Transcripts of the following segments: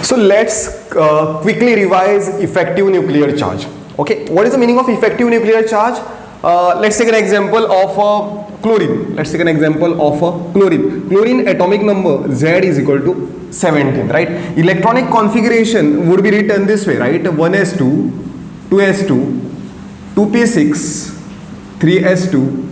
So let's quickly revise effective nuclear charge. Okay, what is the meaning of effective nuclear charge? Let's take an example of chlorine. Let's take an example of chlorine. Chlorine atomic number Z is equal to 17, right? Electronic configuration would be written this way, right? 1s2, 2s2, 2p6, 3s2,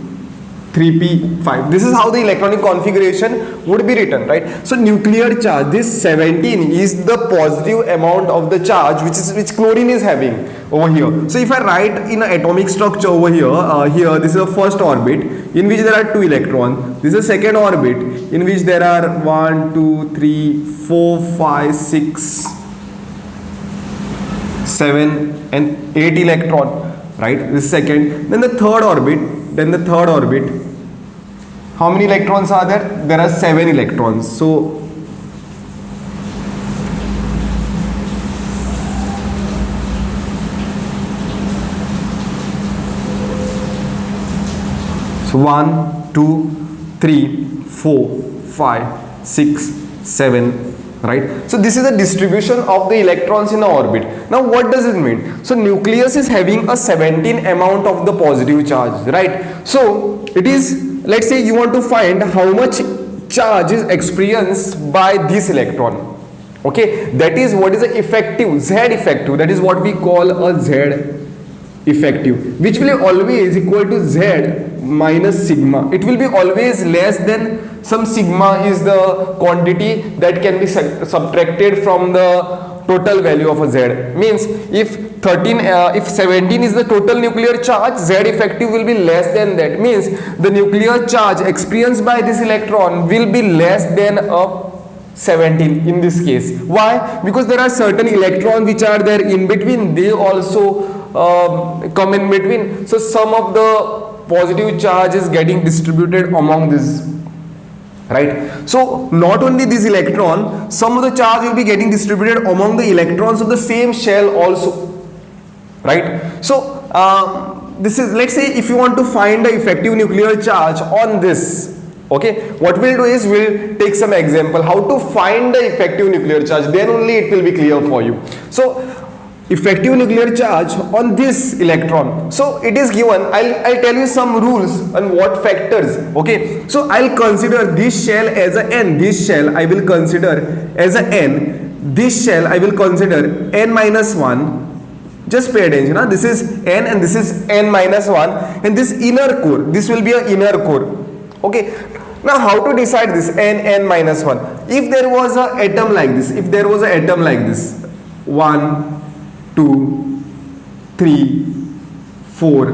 3p5. This is how the electronic configuration would be written, right? So nuclear charge, this 17 is the positive amount of the charge which chlorine is having over here. So if I write in an atomic structure over here, here this is the first orbit in which there are 2 electrons. This is the second orbit in which there are 1, 2, 3, 4, 5, 6, 7 and 8 electron, right? This is second. Then the third orbit, how many electrons are there? There are 7 electrons. So one, 2, 3, 4, 5, 6, 7, right? So this is the distribution of the electrons in the orbit. Now what does it mean? So nucleus is having a 17 amount of the positive charge, right? So it is, let's say you want to find how much charge is experienced by this electron. Okay, that is what is the effective, Z effective, that is what we call a Z effective, which will always equal to Z minus sigma. It will be always less than some sigma is the quantity that can be subtracted from the total value of a Z. Means if 17 is the total nuclear charge, Z effective will be less than that. Means the nuclear charge experienced by this electron will be less than a 17 in this case. Why? Because there are certain electrons which are there in between, they also come in between. So some of the positive charge is getting distributed among this, right? So not only this electron, some of the charge will be getting distributed among the electrons of the same shell also, right? So this is, let's say if you want to find the effective nuclear charge on this, okay, what we'll do is we'll take some example how to find the effective nuclear charge, then only it will be clear for you. So effective nuclear charge on this electron, so it is given. I'll tell you some rules and what factors. Okay, so I'll consider this shell as a n, this shell I will consider as a n, this shell I will consider n minus 1. Just pay attention, huh? This is n and this is n minus 1, and this inner core, this will be an inner core. Okay, now how to decide this n minus 1? If there was an atom like this, if there was an atom like this, 1, 2, 3, 4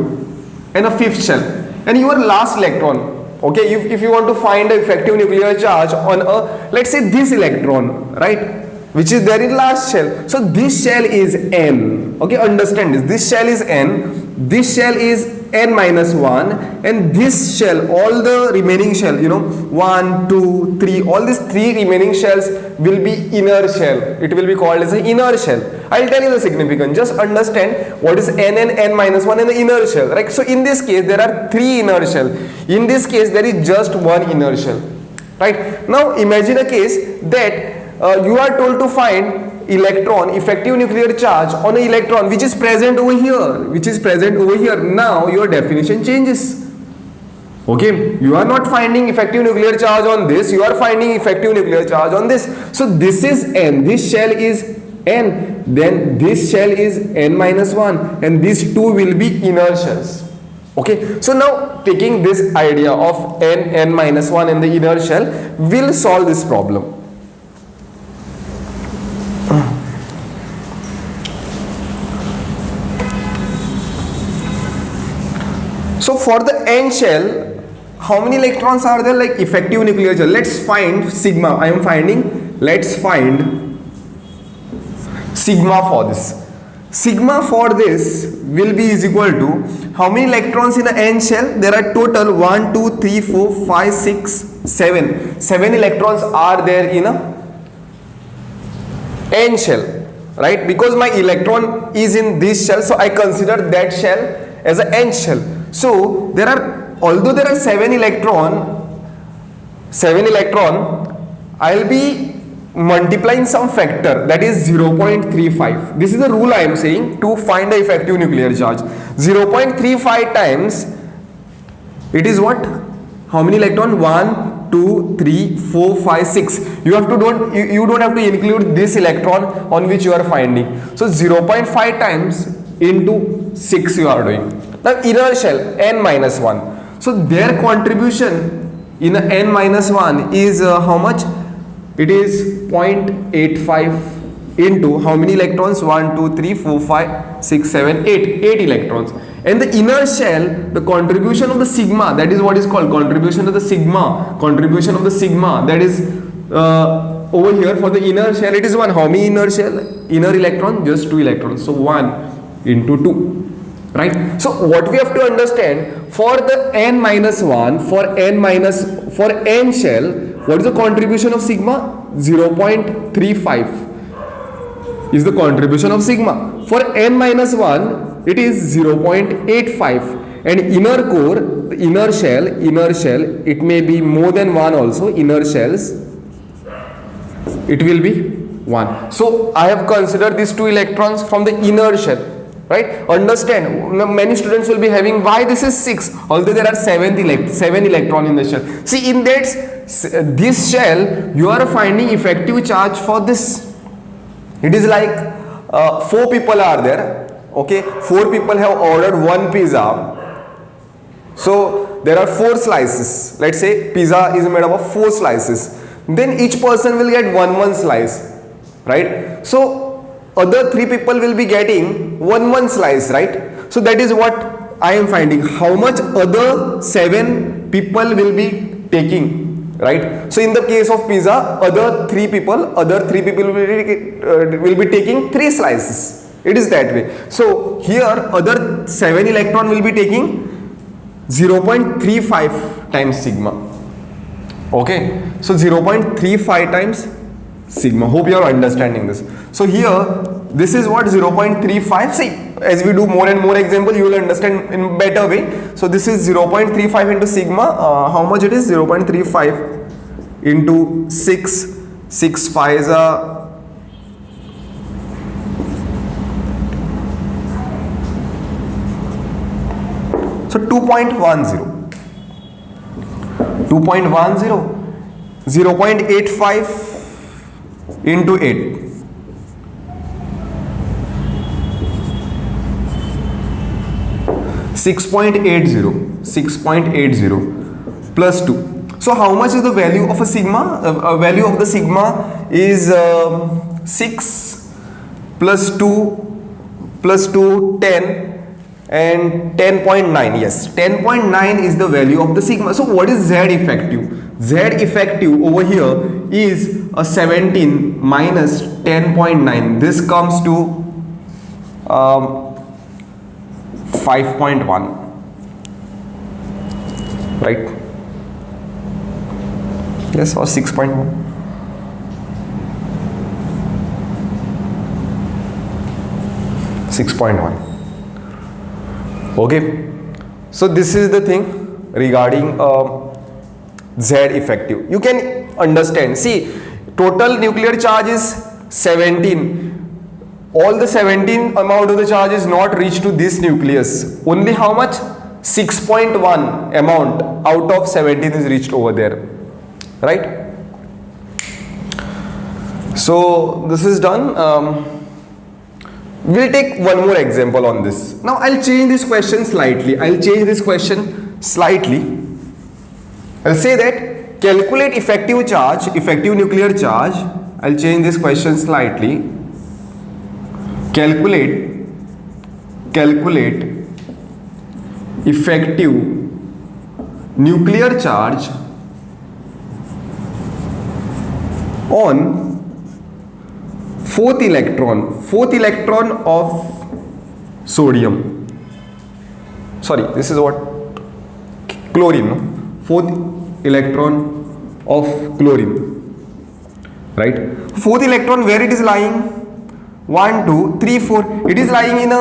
and a 5th shell, and your last electron, okay, if you want to find the effective nuclear charge on a, let's say this electron, right, which is there in last shell, so this shell is n. Okay, understand this shell is n, this shell is n minus 1, and this shell, all the remaining shell, 1, 2, 3, all these 3 remaining shells will be inner shell. It will be called as an inner shell. I'll tell you the significance. Just understand what is n and n minus 1 and the inner shell, right? So in this case there are 3 inner shell. In this case there is just 1 inner shell, right? Now imagine a case that you are told to find electron effective nuclear charge on an electron which is present over here, Now your definition changes. Okay, you are not finding effective nuclear charge on this, you are finding effective nuclear charge on this. So this is n, this shell is n, then this shell is n minus 1, and these 2 will be inner shells. Okay, so now taking this idea of n minus 1 and the inner shell, will solve this problem. So for the n shell, how many electrons are there, like effective nuclear charge? Let's find sigma. Let's find sigma for this. Sigma for this will be is equal to how many electrons in an n shell? There are total 1, 2, 3, 4, 5, 6, 7. 7 electrons are there in a n shell, right? Because my electron is in this shell, so I consider that shell as an n shell. So there are, although there are 7 electron, I'll be multiplying some factor, that is 0.35. This is the rule I am saying to find the effective nuclear charge. 0.35 times, it is what? How many electron? 1, 2, 3, 4, 5, 6. You have to you don't have to include this electron on which you are finding. So 0.5 times into 6 you are doing. Now inner shell n minus 1. So their contribution in n minus 1 is how much? It is 0.85 into how many electrons? 1, 2, 3, 4, 5, 6, 7, 8. 8 electrons. And the inner shell, the contribution of the sigma, that is what is called contribution of the sigma. Contribution of the sigma, that is over here for the inner shell, it is 1. How many inner shell? Inner electron, just 2 electrons. So 1 into 2. Right? So what we have to understand, for the n minus 1, for n shell, what is the contribution of sigma? 0.35 is the contribution of sigma. For n minus 1, it is 0.85. And inner core, the inner shell, it may be more than 1 also, inner shells, it will be 1. So I have considered these 2 electrons from the inner shell. Right? Understand, many students will be having, why this is 6, although there are 7 electron in the shell. See, in this shell, you are finding effective charge for this. It is like 4 people are there. Okay, 4 people have ordered 1 pizza. So there are 4 slices. Let's say pizza is made up of 4 slices. Then each person will get one slice. Right? So other 3 people will be getting one slice, right? So that is what I am finding, how much other 7 people will be taking, right? So in the case of pizza, other 3 people will be taking 3 slices. It is that way. So here other 7 electron will be taking 0.35 times sigma. Okay, so 0.35 times sigma. Hope you are understanding this. So here this is what? 0.35. See, as we do more and more example, you will understand in better way. So this is 0.35 into sigma. How much it is? 0.35 into 6. 6 5 is so 2.10. 0.85 into 8. 6.80 plus 2. So how much is the value of a sigma? Value of the sigma is 6 plus 2 10 and 10.9. Yes, 10.9 is the value of the sigma. So what is Z effective? Z effective over here is a 17 minus 10.9. This comes to 5.1, right? Yes, or 6.1. Okay, so this is the thing regarding Z effective. You can understand. See, total nuclear charge is 17. All the 17 amount of the charge is not reached to this nucleus. Only how much? 6.1 amount out of 17 is reached over there. Right? So this is done. We'll take one more example on this. Now I'll change this question slightly. I'll say that calculate effective charge, effective nuclear charge. I'll change this question slightly. Calculate effective nuclear charge on fourth electron of sodium. Sorry, this is what? Chlorine, no? Fourth electron of chlorine, right? Fourth electron, where it is lying? 1 2 3 4. It is lying in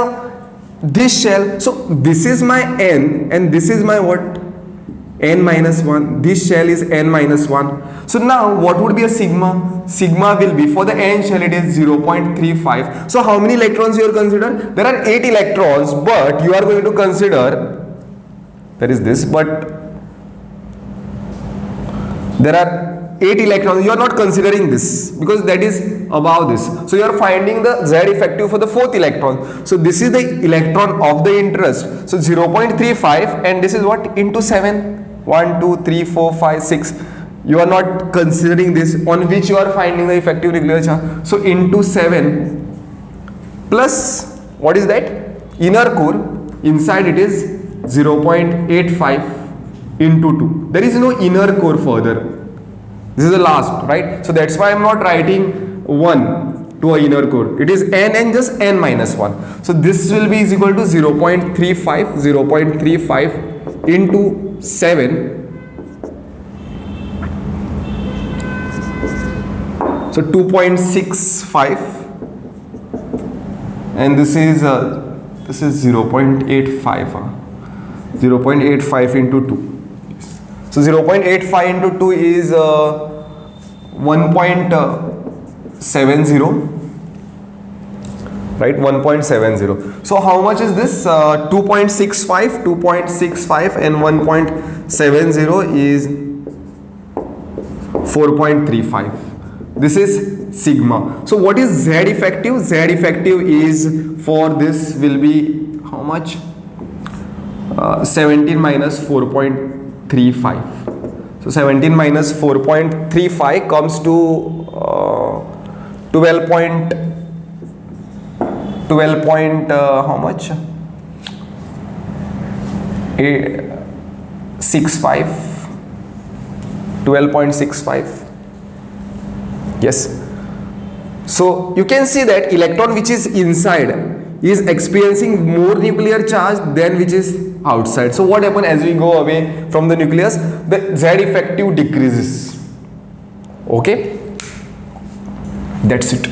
this shell. So this is my N and this is my what? n minus 1, this shell is n minus 1. So now what would be a sigma? Sigma will be, for the n shell it is 0.35. So how many electrons you are consider? There are 8 electrons, but you are going to consider, there is this, but there are 8 electrons. You are not considering this because that is above this. So you are finding the Z effective for the 4th electron. So this is the electron of the interest. So 0.35, and this is what? Into 7. 1, 2, 3, 4, 5, 6. You are not considering this, on which you are finding the effective nuclear charge. So into 7 plus, what is that? Inner core. Inside it is 0.85 into 2. There is no inner core further. This is the last, right? So that's why I am not writing 1 to a inner core. It is n and just n minus 1. So this will be is equal to 0.35 into 7. So 2.65, and this is 0.85. 0.85 into 2. So 0.85 into 2 is 1.70, right? 1.70. So how much is this? 2.65, 2.65 and 1.70 is 4.35. This is sigma. So what is Z effective? Z effective is, for this will be how much? 17 minus 4.35. So 17 minus 4.35 comes to 12 how much? 65. 12.65. Yes. So you can see that electron which is inside is experiencing more nuclear charge than which is outside. So what happens as we go away from the nucleus? The Z effective decreases. Okay, that's it.